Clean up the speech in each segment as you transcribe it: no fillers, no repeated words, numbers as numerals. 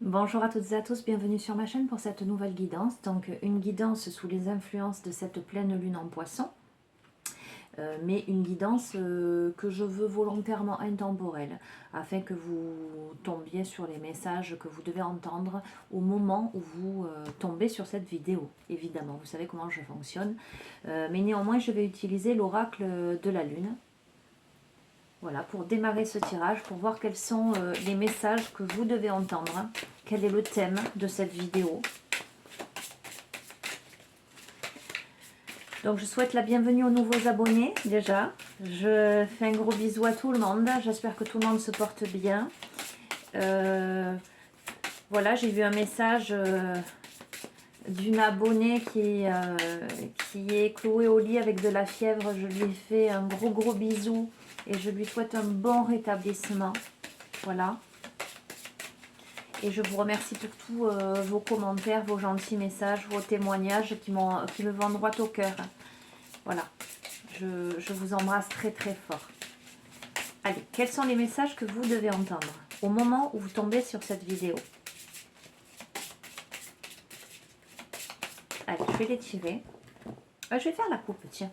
Bonjour à toutes et à tous, bienvenue sur ma chaîne pour cette nouvelle guidance. Donc une guidance sous les influences de cette pleine lune en poisson, mais une guidance que je veux volontairement intemporelle, afin que vous tombiez sur les messages que vous devez entendre au moment où vous tombez sur cette vidéo. Évidemment, vous savez comment je fonctionne, mais néanmoins je vais utiliser l'oracle de la lune. Voilà, pour démarrer ce tirage, pour voir quels sont les messages que vous devez entendre, quel est le thème de cette vidéo. Donc je souhaite la bienvenue aux nouveaux abonnés déjà. Je fais un gros bisou à tout le monde, j'espère que tout le monde se porte bien. Voilà, j'ai vu un message d'une abonnée qui est clouée au lit avec de la fièvre. Je lui fais un gros bisou et je lui souhaite un bon rétablissement. Voilà. Et je vous remercie pour tous vos commentaires, vos gentils messages, vos témoignages qui me vont droit au cœur. Voilà. Je vous embrasse très fort. Allez, quels sont les messages que vous devez entendre au moment où vous tombez sur cette vidéo? Allez, je vais les tirer. Je vais faire la coupe, tiens.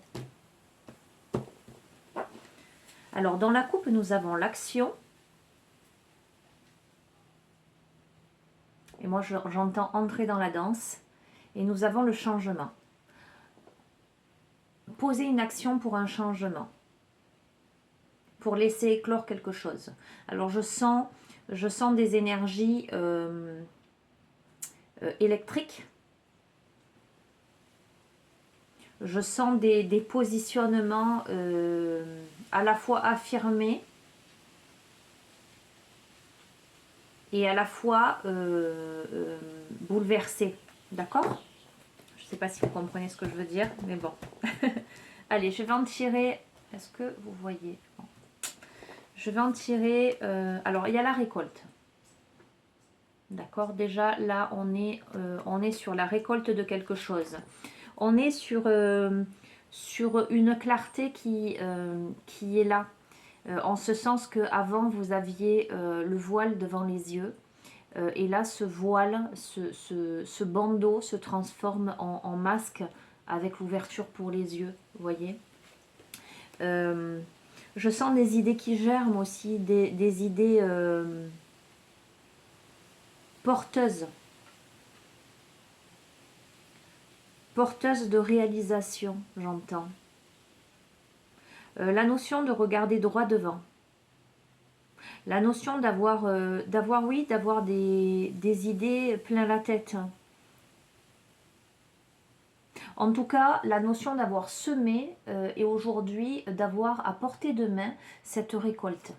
Alors, dans la coupe, nous avons l'action. Et moi, j'entends entrer dans la danse. Et nous avons le changement. Poser une action pour un changement. Pour laisser éclore quelque chose. Alors, je sens des énergies électriques. Je sens des positionnements à la fois affirmés et à la fois bouleversés. D'accord? Je ne sais pas si vous comprenez ce que je veux dire, mais bon. Allez, je vais en tirer. Est-ce que vous voyez? Je vais en tirer. Alors, il y a la récolte. D'accord? Déjà, là, on est sur la récolte de quelque chose. On est sur une clarté qui est là. En ce sens qu'avant, vous aviez le voile devant les yeux. Et là, ce voile, ce bandeau se transforme en masque avec l'ouverture pour les yeux. Vous voyez? Je sens des idées qui germent aussi, des idées porteuses. Porteuse de réalisation, j'entends. La notion de regarder droit devant. La notion d'avoir des idées plein la tête. En tout cas, la notion d'avoir semé et aujourd'hui d'avoir à portée de main cette récolte.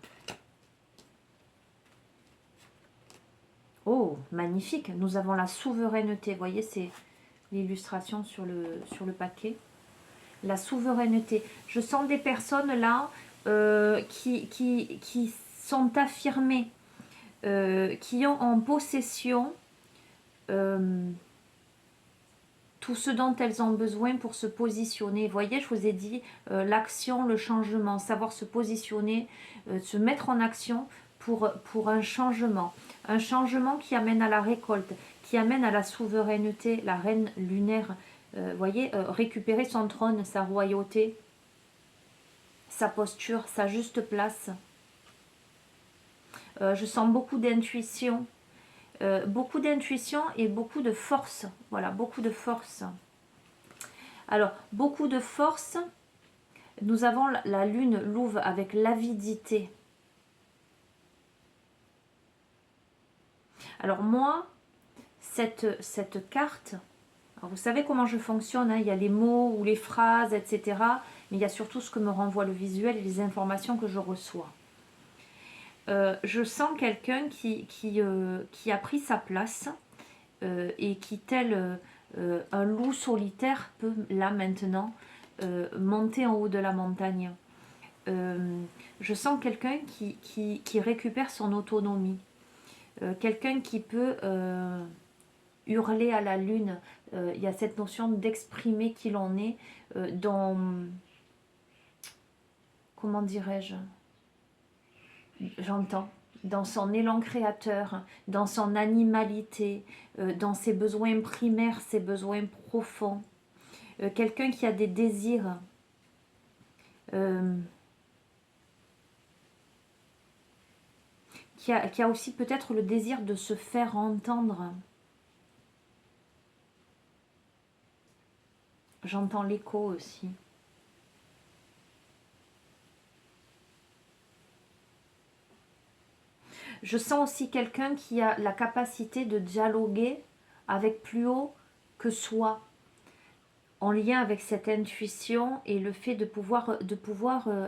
Oh, magnifique! Nous avons la souveraineté. Vous voyez, c'est l'illustration sur le paquet. La souveraineté. Je sens des personnes là qui sont affirmées, qui ont en possession tout ce dont elles ont besoin pour se positionner. Vous voyez, je vous ai dit l'action, le changement, savoir se positionner, se mettre en action pour un changement. Un changement qui amène à la récolte, qui amène à la souveraineté, la reine lunaire. Vous voyez, récupérer son trône, sa royauté, sa posture, sa juste place. Je sens beaucoup d'intuition. Beaucoup d'intuition et beaucoup de force. Voilà, beaucoup de force. Alors, beaucoup de force. Nous avons la lune louve avec l'avidité. Alors moi, cette carte, alors vous savez comment je fonctionne, hein, il y a les mots ou les phrases, etc. Mais il y a surtout ce que me renvoie le visuel et les informations que je reçois. Je sens quelqu'un qui a pris sa place et qui, tel un loup solitaire, peut là maintenant monter en haut de la montagne. Je sens quelqu'un qui récupère son autonomie. Quelqu'un qui peut hurler à la lune. Il y a cette notion d'exprimer qui l'on est dans... Comment dirais-je? J'entends. dans son élan créateur, dans son animalité, dans ses besoins primaires, ses besoins profonds. Quelqu'un qui a des désirs, qui a aussi peut-être le désir de se faire entendre. J'entends l'écho aussi. Je sens aussi quelqu'un qui a la capacité de dialoguer avec plus haut que soi, en lien avec cette intuition et le fait de pouvoir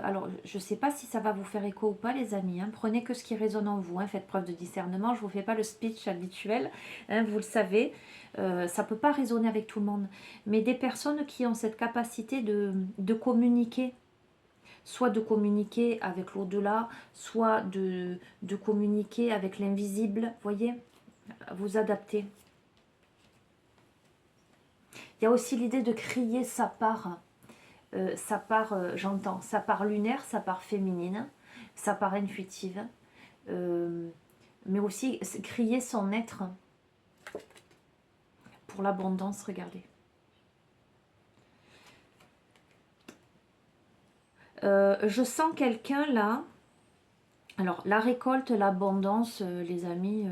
alors je ne sais pas si ça va vous faire écho ou pas les amis, hein, prenez que ce qui résonne en vous, hein, faites preuve de discernement, je ne vous fais pas le speech habituel, hein, vous le savez, ça ne peut pas résonner avec tout le monde, mais des personnes qui ont cette capacité de communiquer, soit de communiquer avec l'au-delà, soit de communiquer avec l'invisible, voyez, vous adaptez. Il y a aussi l'idée de crier sa part, j'entends, sa part lunaire, sa part féminine, sa part intuitive, mais aussi crier son être pour l'abondance, regardez. Je sens quelqu'un là, alors la récolte, l'abondance, les amis,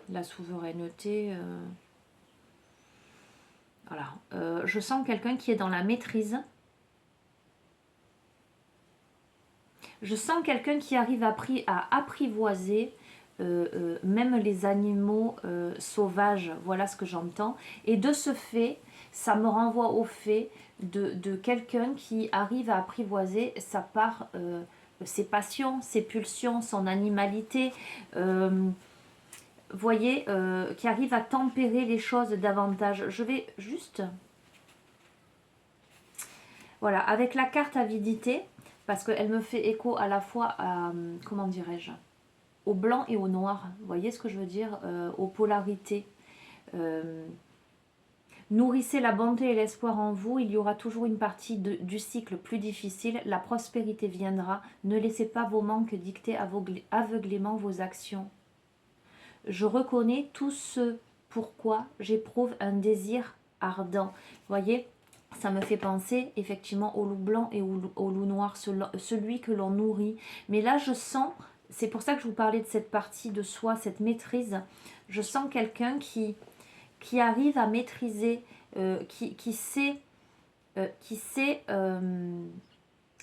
la souveraineté... voilà, je sens quelqu'un qui est dans la maîtrise. Je sens quelqu'un qui arrive à apprivoiser même les animaux sauvages. Voilà ce que j'entends. Et de ce fait, ça me renvoie au fait de quelqu'un qui arrive à apprivoiser sa part, ses passions, ses pulsions, son animalité. Voyez, qui arrive à tempérer les choses davantage. Je vais juste... Voilà, avec la carte avidité, parce qu'elle me fait écho à la fois à, comment dirais-je, au blanc et au noir. Vous voyez ce que je veux dire, aux polarités. Nourrissez la bonté et l'espoir en vous. Il y aura toujours une partie du cycle plus difficile. La prospérité viendra. Ne laissez pas vos manques dicter aveuglément vos actions. Je reconnais tout ce pourquoi j'éprouve un désir ardent. Vous voyez, ça me fait penser effectivement au loup blanc et au loup noir, celui que l'on nourrit. Mais là, je sens, c'est pour ça que je vous parlais de cette partie de soi, cette maîtrise. Je sens quelqu'un qui arrive à maîtriser, qui sait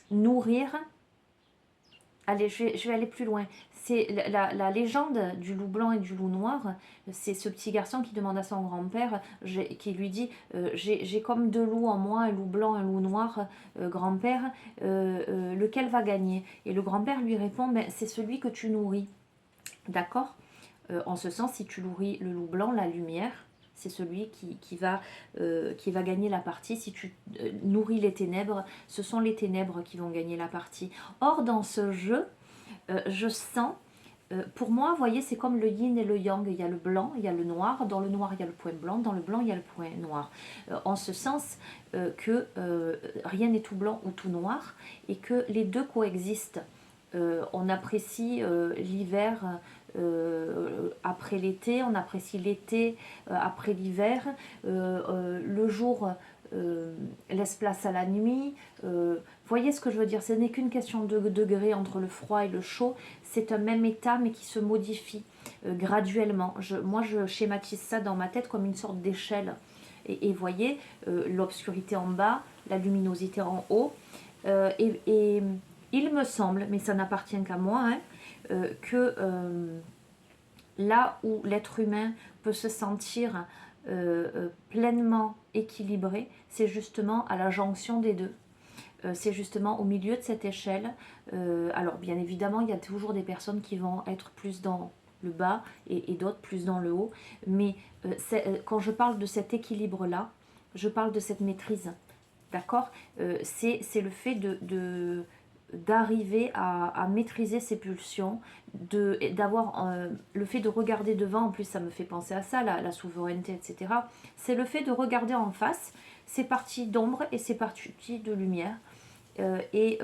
nourrir. Allez, je vais aller plus loin. C'est la légende du loup blanc et du loup noir. C'est ce petit garçon qui demande à son grand-père, qui lui dit j'ai comme deux loups en moi, un loup blanc, un loup noir, grand-père, lequel va gagner? Et le grand-père lui répond c'est celui que tu nourris. D'accord? En ce sens, si tu nourris le loup blanc, la lumière, c'est celui qui va gagner la partie. Si tu nourris les ténèbres, ce sont les ténèbres qui vont gagner la partie. Or, dans ce jeu, je sens, pour moi, vous voyez, c'est comme le yin et le yang. Il y a le blanc, il y a le noir. Dans le noir, il y a le point blanc. Dans le blanc, il y a le point noir. En ce sens que rien n'est tout blanc ou tout noir et que les deux coexistent. On apprécie l'hiver après l'été, on apprécie l'été après l'hiver, le jour laisse place à la nuit. Voyez ce que je veux dire, ce n'est qu'une question de degré entre le froid et le chaud, c'est un même état mais qui se modifie graduellement. Moi je schématise ça dans ma tête comme une sorte d'échelle. Et voyez, l'obscurité en bas, la luminosité en haut, et il me semble, mais ça n'appartient qu'à moi, hein, que là où l'être humain peut se sentir pleinement équilibré, c'est justement à la jonction des deux. C'est justement au milieu de cette échelle. Alors bien évidemment, il y a toujours des personnes qui vont être plus dans le bas et d'autres plus dans le haut. Mais quand je parle de cet équilibre-là, je parle de cette maîtrise. D'accord? C'est le fait d'arriver à maîtriser ses pulsions, d'avoir le fait de regarder devant, en plus ça me fait penser à ça, la souveraineté, etc. C'est le fait de regarder en face ces parties d'ombre et ces parties de lumière, et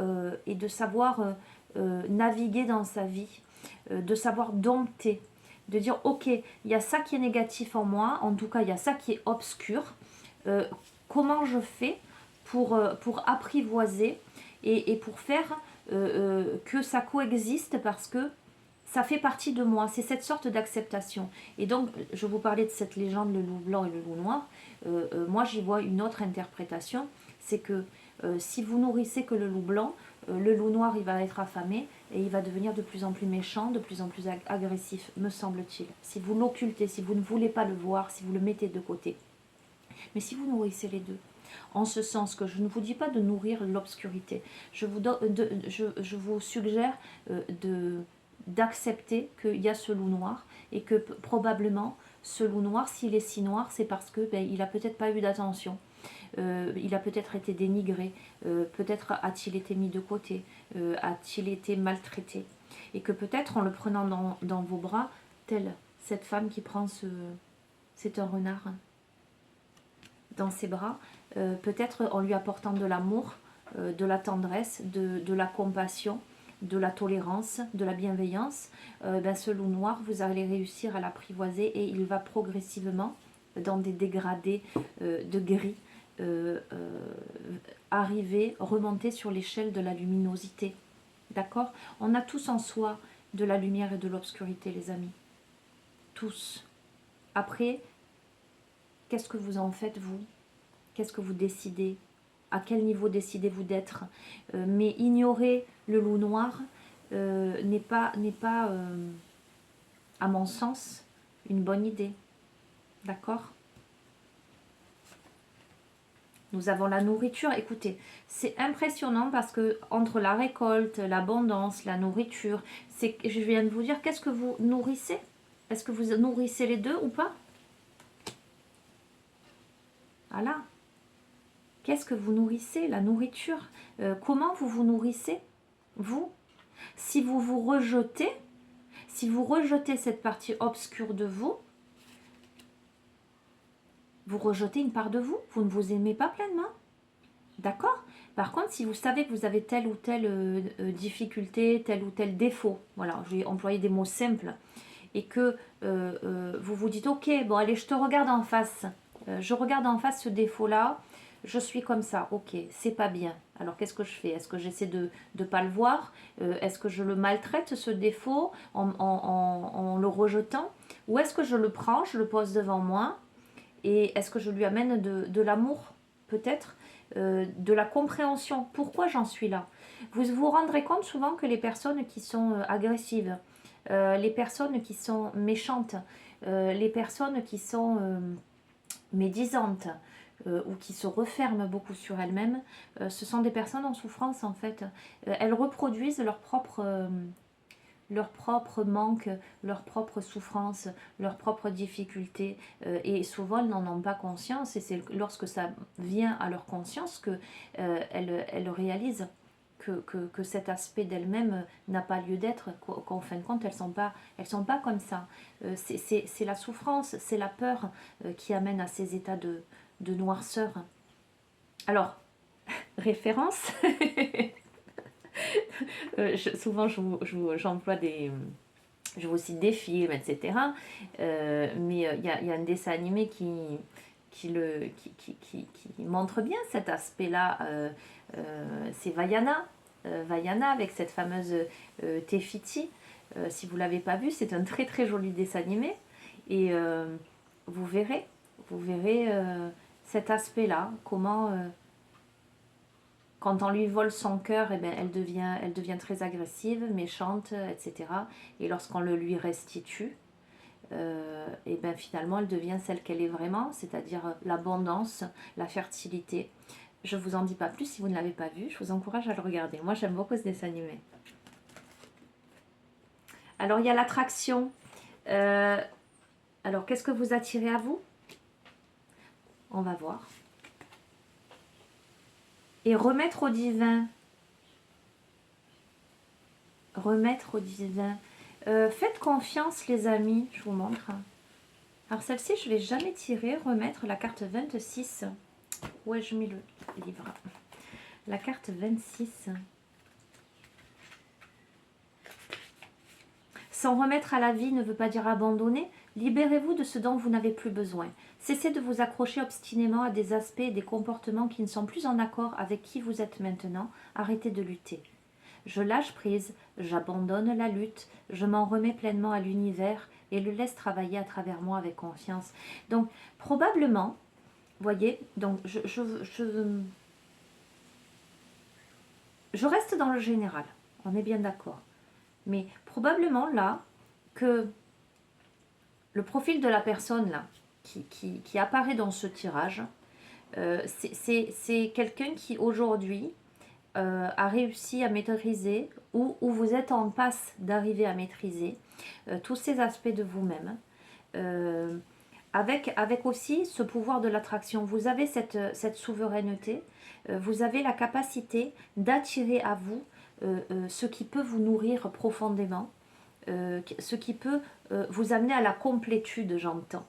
de savoir naviguer dans sa vie. de savoir dompter, de dire ok, il y a ça qui est négatif en moi, en tout cas il y a ça qui est obscur, comment je fais pour apprivoiser et pour faire que ça coexiste, parce que ça fait partie de moi, c'est cette sorte d'acceptation. Et donc, je vous parlais de cette légende, le loup blanc et le loup noir. Moi, j'y vois une autre interprétation, c'est que si vous nourrissez que le loup blanc, le loup noir, il va être affamé et il va devenir de plus en plus méchant, de plus en plus agressif, me semble-t-il. Si vous l'occultez, si vous ne voulez pas le voir, si vous le mettez de côté. Mais si vous nourrissez les deux, en ce sens que je ne vous dis pas de nourrir l'obscurité, je vous suggère d'accepter qu'il y a ce loup noir et que probablement ce loup noir, s'il est si noir, c'est parce que il a peut-être pas eu d'attention, il a peut-être été dénigré, peut-être a-t-il été mis de côté, a-t-il été maltraité, et que peut-être en le prenant dans vos bras, telle cette femme qui prend c'est un renard, dans ses bras, peut-être en lui apportant de l'amour, de la tendresse, de la compassion, de la tolérance, de la bienveillance, ce loup noir, vous allez réussir à l'apprivoiser et il va progressivement, dans des dégradés de gris, arriver, remonter sur l'échelle de la luminosité. D'accord? On a tous en soi de la lumière et de l'obscurité, les amis. Tous. Après, qu'est-ce que vous en faites, vous? Qu'est-ce que vous décidez? À quel niveau décidez-vous d'être? Mais ignorer le loup noir n'est pas, à mon sens, une bonne idée. D'accord? Nous avons la nourriture. Écoutez, c'est impressionnant parce que entre la récolte, l'abondance, la nourriture, je viens de vous dire, qu'est-ce que vous nourrissez? Est-ce que vous nourrissez les deux ou pas? Voilà. Qu'est-ce que vous nourrissez? La nourriture. Comment vous vous nourrissez? Vous? Si vous vous rejetez, si vous rejetez cette partie obscure de vous, vous rejetez une part de vous. Vous ne vous aimez pas pleinement. D'accord? Par contre, si vous savez que vous avez telle ou telle difficulté, tel ou tel défaut, voilà, je vais employer des mots simples, et que vous vous dites, ok, bon allez, je te regarde en face. Je regarde en face ce défaut-là, je suis comme ça, ok, c'est pas bien. Alors qu'est-ce que je fais? Est-ce que j'essaie de ne pas le voir? Est-ce que je le maltraite, ce défaut, en le rejetant? Ou est-ce que je le prends, je le pose devant moi? Et est-ce que je lui amène de l'amour, peut-être, de la compréhension? Pourquoi j'en suis là? Vous vous rendrez compte souvent que les personnes qui sont agressives, les personnes qui sont méchantes, les personnes qui sont médisantes, ou qui se referment beaucoup sur elles-mêmes, ce sont des personnes en souffrance en fait. Elles reproduisent leur propre manque, leur propre souffrance, leurs propres difficultés, et souvent elles n'en ont pas conscience, et c'est lorsque ça vient à leur conscience que elles réalisent que cet aspect d'elles-mêmes n'a pas lieu d'être, qu'en fin de compte elles sont pas comme ça. C'est la souffrance, c'est la peur qui amène à ces états de noirceur. Alors, référence souvent j'emploie je vous cite des films, etc. Mais il y a un dessin animé qui montre bien cet aspect-là. C'est Vaiana. Vaiana avec cette fameuse Te-Fiti. Si vous ne l'avez pas vu, c'est un très très joli dessin animé. Et vous verrez cet aspect-là, comment... quand on lui vole son cœur, elle devient très agressive, méchante, etc. Et lorsqu'on le lui restitue, finalement, elle devient celle qu'elle est vraiment, c'est-à-dire l'abondance, la fertilité. Je ne vous en dis pas plus si vous ne l'avez pas vu. Je vous encourage à le regarder. Moi, j'aime beaucoup ce dessin animé. Alors, il y a l'attraction. Alors, qu'est-ce que vous attirez à vous? On va voir. Et remettre au divin. Remettre au divin. Faites confiance, les amis. Je vous montre. Alors, celle-ci, je ne l'ai jamais tirée. Remettre la carte 26. Où ai-je mis le livre? La carte 26. S'en remettre à la vie ne veut pas dire abandonner. Libérez-vous de ce dont vous n'avez plus besoin. Cessez de vous accrocher obstinément à des aspects et des comportements qui ne sont plus en accord avec qui vous êtes maintenant. Arrêtez de lutter. Je lâche prise, j'abandonne la lutte, je m'en remets pleinement à l'univers et le laisse travailler à travers moi avec confiance. Donc, probablement, voyez, donc je reste dans le général, on est bien d'accord. Mais probablement là, que le profil de la personne là, qui apparaît dans ce tirage, c'est quelqu'un qui aujourd'hui a réussi à maîtriser ou vous êtes en passe d'arriver à maîtriser tous ces aspects de vous-même. Avec aussi ce pouvoir de l'attraction. Vous avez cette souveraineté, vous avez la capacité d'attirer à vous ce qui peut vous nourrir profondément, ce qui peut vous amener à la complétude, j'entends.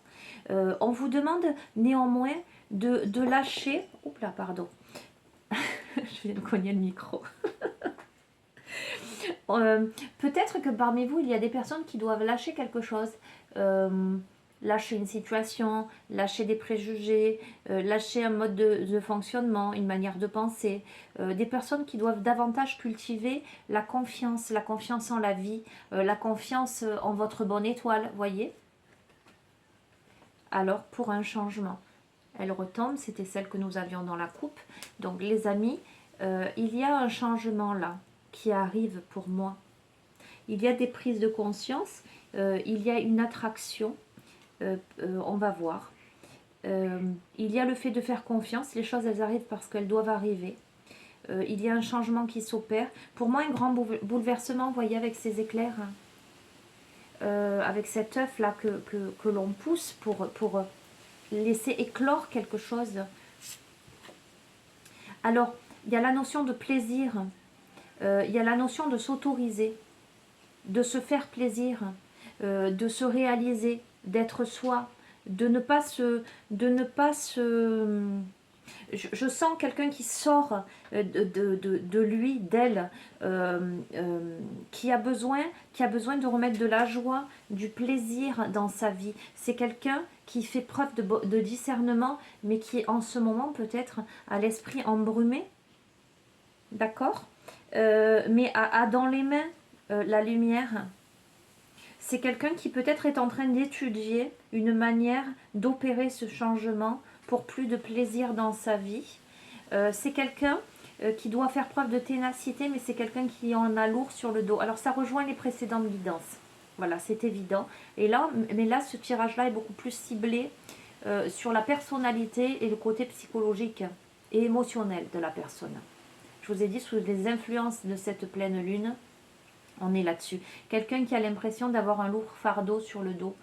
On vous demande néanmoins de lâcher... Oups là, pardon. Je viens de cogner le micro. Peut-être que parmi vous, il y a des personnes qui doivent lâcher quelque chose. Lâcher une situation, lâcher des préjugés, lâcher un mode de fonctionnement, une manière de penser. Des personnes qui doivent davantage cultiver la confiance en la vie, la confiance en votre bonne étoile, voyez. Alors, pour un changement, elle retombe, c'était celle que nous avions dans la coupe. Donc, les amis, il y a un changement là qui arrive pour moi. Il y a des prises de conscience, il y a une attraction. On va voir. Il y a le fait de faire confiance. Les choses, elles arrivent parce qu'elles doivent arriver. Il y a un changement qui s'opère. Pour moi, un grand bouleversement, vous voyez, avec ces éclairs, avec cet œuf-là que l'on pousse pour laisser éclore quelque chose. Alors, il y a la notion de plaisir. Il y a la notion de s'autoriser, de se faire plaisir, de se réaliser, d'être soi, de ne pas se... Je sens quelqu'un qui sort de lui, d'elle, qui a besoin de remettre de la joie, du plaisir dans sa vie. C'est quelqu'un qui fait preuve de discernement, mais qui en ce moment peut-être a l'esprit embrumé, d'accord, mais a dans les mains la lumière. C'est quelqu'un qui peut-être est en train d'étudier une manière d'opérer ce changement pour plus de plaisir dans sa vie. C'est quelqu'un qui doit faire preuve de ténacité, mais c'est quelqu'un qui en a lourd sur le dos. Alors ça rejoint les précédentes guidances. Voilà, c'est évident. Et là, mais là, ce tirage-là est beaucoup plus ciblé sur la personnalité et le côté psychologique et émotionnel de la personne. Je vous ai dit, sous les influences de cette pleine lune, on est là-dessus. Quelqu'un qui a l'impression d'avoir un lourd fardeau sur le dos,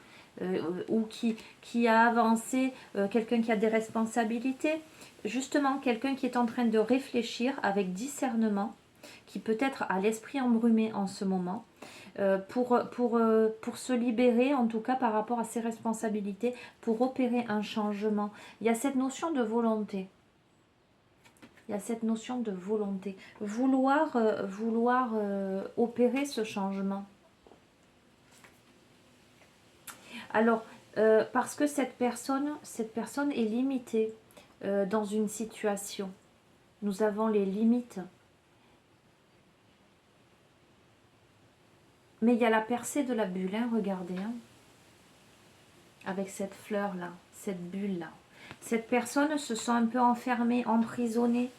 ou qui a avancé, quelqu'un qui a des responsabilités. Justement, quelqu'un qui est en train de réfléchir avec discernement, qui peut-être a l'esprit embrumé en ce moment, pour se libérer, en tout cas par rapport à ses responsabilités, pour opérer un changement. Il y a cette notion de volonté. Il y a cette notion de volonté. Vouloir opérer ce changement. Alors, parce que cette personne est limitée dans une situation. Nous avons les limites. Mais il y a la percée de la bulle, hein, regardez. Hein, avec cette fleur-là, cette bulle-là. Cette personne se sent un peu enfermée, emprisonnée,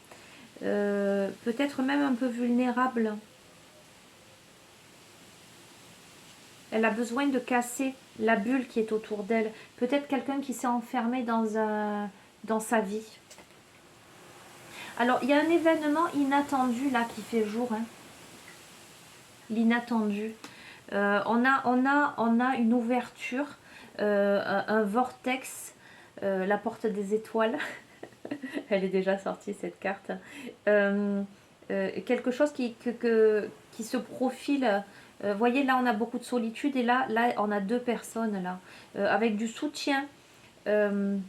peut-être même un peu vulnérable. Elle a besoin de casser la bulle qui est autour d'elle. Peut-être quelqu'un qui s'est enfermé dans sa vie. Alors, il y a un événement inattendu là qui fait jour. Hein. L'inattendu. On a une ouverture, un vortex, la porte des étoiles. Elle est déjà sortie cette carte. Quelque chose qui se profile. Voyez, là on a beaucoup de solitude et là on a deux personnes là, avec du soutien. Un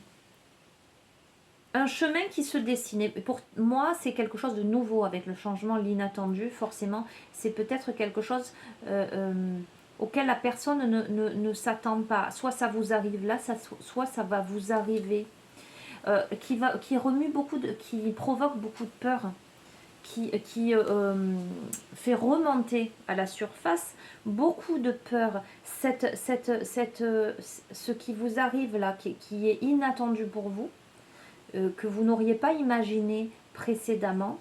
chemin qui se dessine. Et pour moi, c'est quelque chose de nouveau avec le changement, l'inattendu. Forcément, c'est peut-être quelque chose auquel la personne ne s'attend pas. Soit ça vous arrive là, soit ça va vous arriver. Qui remue beaucoup, qui provoque beaucoup de peur, qui fait remonter à la surface beaucoup de peur. Ce qui vous arrive là, qui est inattendu pour vous, que vous n'auriez pas imaginé précédemment,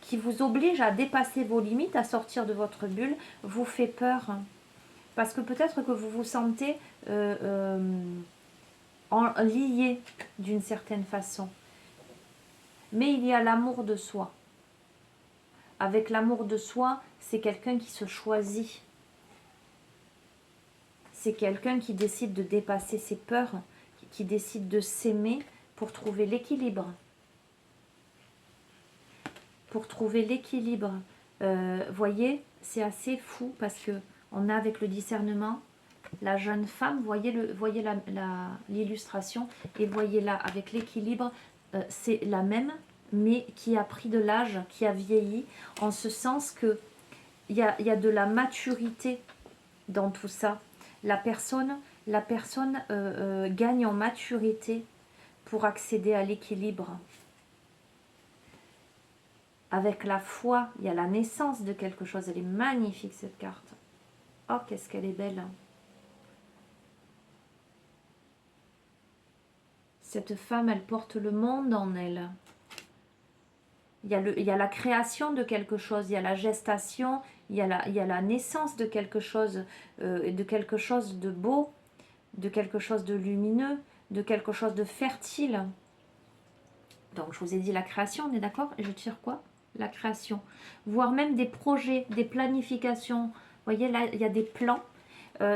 qui vous oblige à dépasser vos limites, à sortir de votre bulle, vous fait peur. Parce que peut-être que vous vous sentez lié d'une certaine façon. Mais il y a l'amour de soi. Avec l'amour de soi, c'est quelqu'un qui se choisit. C'est quelqu'un qui décide de dépasser ses peurs, qui décide de s'aimer pour trouver l'équilibre. Pour trouver l'équilibre. Voyez, c'est assez fou parce que on a avec le discernement la jeune femme, voyez l'illustration et voyez là avec l'équilibre, c'est la même mais qui a pris de l'âge, qui a vieilli, en ce sens que il y a de la maturité dans tout ça. La personne gagne en maturité pour accéder à l'équilibre. Avec la foi, il y a la naissance de quelque chose. Elle est magnifique cette carte. Oh, qu'est-ce qu'elle est belle. Cette femme, elle porte le monde en elle. Il y a la création de quelque chose, il y a la gestation, il y a la naissance de quelque chose de beau, de quelque chose de lumineux, de quelque chose de fertile. Donc, je vous ai dit la création, on est d'accord? Et je tire quoi? La création. Voire même des projets, des planifications. Vous voyez, là, il y a des plans.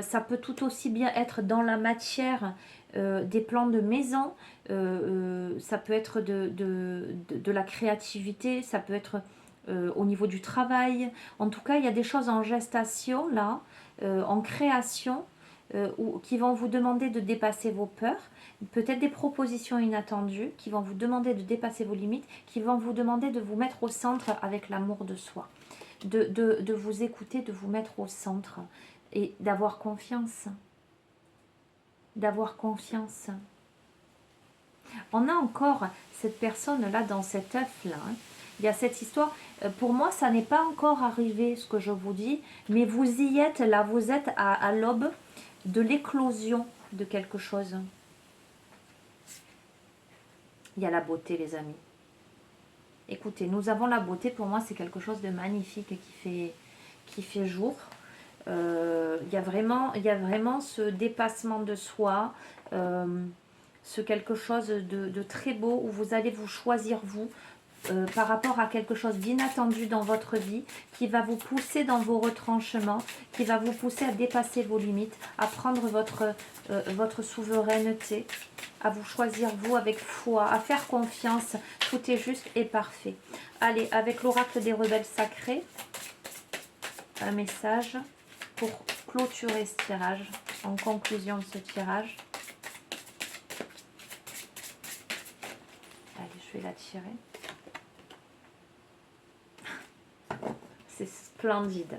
Ça peut tout aussi bien être dans la matière, des plans de maison, ça peut être de la créativité, ça peut être au niveau du travail. En tout cas, il y a des choses en gestation, là, en création, qui vont vous demander de dépasser vos peurs, peut-être des propositions inattendues, qui vont vous demander de dépasser vos limites, qui vont vous demander de vous mettre au centre avec l'amour de soi, de vous écouter, de vous mettre au centre. Et d'avoir confiance. D'avoir confiance. On a encore cette personne-là dans cet œuf-là. Hein. Il y a cette histoire. Pour moi, ça n'est pas encore arrivé, ce que je vous dis. Mais vous y êtes, là. Vous êtes à l'aube de l'éclosion de quelque chose. Il y a la beauté, les amis. Écoutez, nous avons la beauté. Pour moi, c'est quelque chose de magnifique qui fait jour. Il y a vraiment ce dépassement de soi, ce quelque chose de très beau où vous allez vous choisir vous par rapport à quelque chose d'inattendu dans votre vie qui va vous pousser dans vos retranchements, qui va vous pousser à dépasser vos limites, à prendre votre souveraineté, à vous choisir vous avec foi, à faire confiance. Tout est juste et parfait. Allez, avec l'oracle des rebelles sacrés, un message pour clôturer ce tirage, en conclusion de ce tirage. Allez, je vais la tirer. C'est splendide.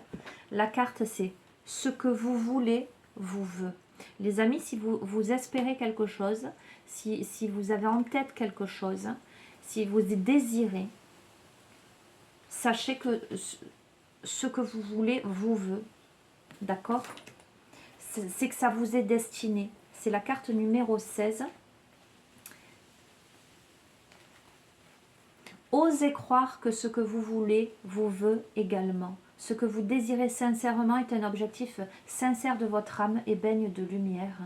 La carte, c'est « Ce que vous voulez, vous veut ». Les amis, si vous espérez quelque chose, si vous avez en tête quelque chose, si vous désirez, sachez que ce que vous voulez, vous veut. D'accord? C'est que ça vous est destiné. C'est la carte numéro 16. Osez croire que ce que vous voulez vous veut également. Ce que vous désirez sincèrement est un objectif sincère de votre âme et baigne de lumière.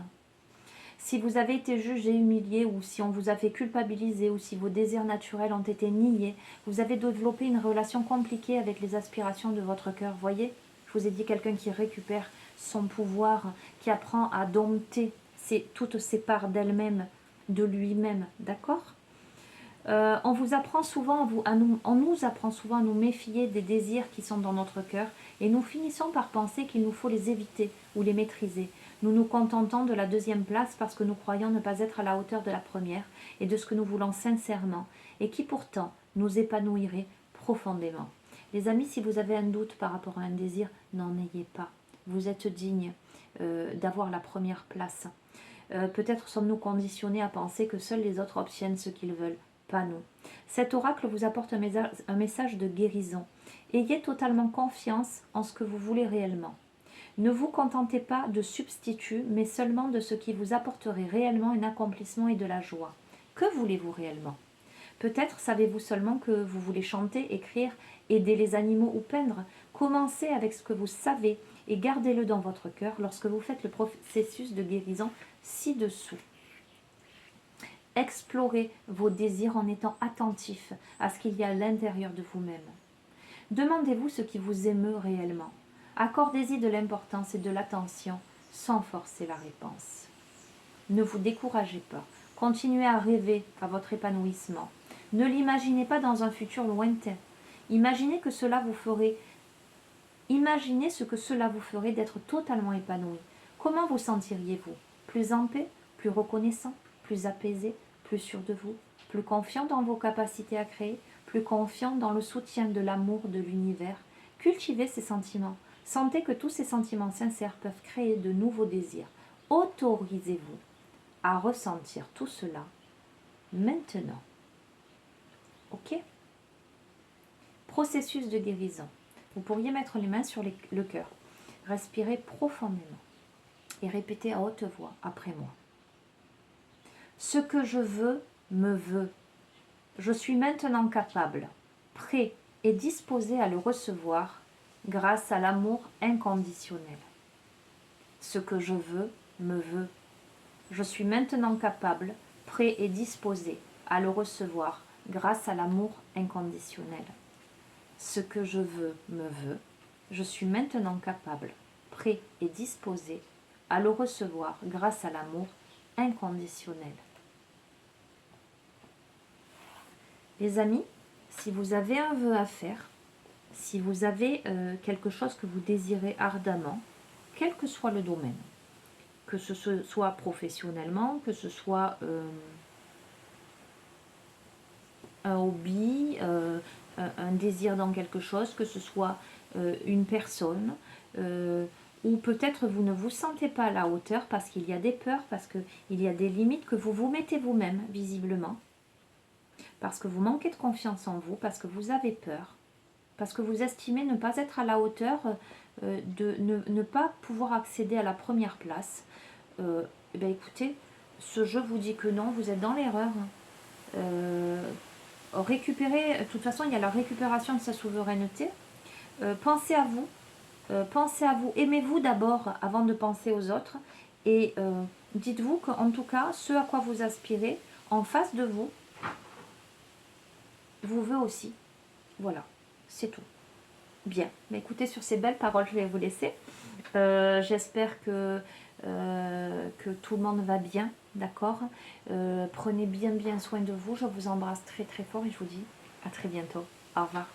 Si vous avez été jugé, humilié, ou si on vous a fait culpabiliser, ou si vos désirs naturels ont été niés, vous avez développé une relation compliquée avec les aspirations de votre cœur. Voyez, je vous ai dit quelqu'un qui récupère son pouvoir, qui apprend à dompter toutes ses parts d'elle-même, de lui-même. D'accord? On vous apprend souvent on nous apprend souvent à nous méfier des désirs qui sont dans notre cœur et nous finissons par penser qu'il nous faut les éviter ou les maîtriser. Nous nous contentons de la deuxième place parce que nous croyons ne pas être à la hauteur de la première et de ce que nous voulons sincèrement et qui pourtant nous épanouirait profondément. Les amis, si vous avez un doute par rapport à un désir, n'en ayez pas. Vous êtes digne d'avoir la première place. Peut-être sommes-nous conditionnés à penser que seuls les autres obtiennent ce qu'ils veulent. Pas nous. Cet oracle vous apporte un message de guérison. Ayez totalement confiance en ce que vous voulez réellement. Ne vous contentez pas de substituts, mais seulement de ce qui vous apporterait réellement un accomplissement et de la joie. Que voulez-vous réellement? Peut-être savez-vous seulement que vous voulez chanter, écrire, aider les animaux ou peindre. Commencez avec ce que vous savez et gardez-le dans votre cœur lorsque vous faites le processus de guérison ci-dessous. Explorez vos désirs en étant attentif à ce qu'il y a à l'intérieur de vous-même. Demandez-vous ce qui vous émeut réellement. Accordez-y de l'importance et de l'attention sans forcer la réponse. Ne vous découragez pas. Continuez à rêver à votre épanouissement. Ne l'imaginez pas dans un futur lointain. Imaginez ce que cela vous ferait d'être totalement épanoui. Comment vous sentiriez-vous? Plus en paix, plus reconnaissant, plus apaisé, plus sûr de vous, plus confiant dans vos capacités à créer, plus confiant dans le soutien de l'amour de l'univers. Cultivez ces sentiments. Sentez que tous ces sentiments sincères peuvent créer de nouveaux désirs. Autorisez-vous à ressentir tout cela maintenant. Ok? Processus de guérison. Vous pourriez mettre les mains sur le cœur. Respirez profondément et répétez à haute voix après moi. Ce que je veux me veut. Je suis maintenant capable, prêt et disposé à le recevoir grâce à l'amour inconditionnel. Ce que je veux me veut. Je suis maintenant capable, prêt et disposé à le recevoir grâce à l'amour inconditionnel. Ce que je veux me veut. Je suis maintenant capable, prêt et disposé à le recevoir grâce à l'amour inconditionnel. Les amis, si vous avez un vœu à faire, si vous avez quelque chose que vous désirez ardemment, quel que soit le domaine, que ce soit professionnellement, que ce soit un hobby, un désir dans quelque chose, que ce soit une personne, ou peut-être vous ne vous sentez pas à la hauteur parce qu'il y a des peurs, parce qu'il y a des limites que vous vous mettez vous-même, visiblement, parce que vous manquez de confiance en vous, parce que vous avez peur, parce que vous estimez ne pas être à la hauteur, de ne pas pouvoir accéder à la première place. Eh bien, écoutez, ce jeu vous dit que non, vous êtes dans l'erreur. Récupérer, de toute façon, il y a la récupération de sa souveraineté. Pensez à vous, aimez-vous d'abord avant de penser aux autres. Et dites-vous qu'en tout cas, ce à quoi vous aspirez, en face de vous, vous veut aussi. Voilà, c'est tout. Bien, mais écoutez, sur ces belles paroles, je vais vous laisser. J'espère que tout le monde va bien, d'accord? Prenez bien soin de vous. Je vous embrasse très très fort et je vous dis à très bientôt. Au revoir.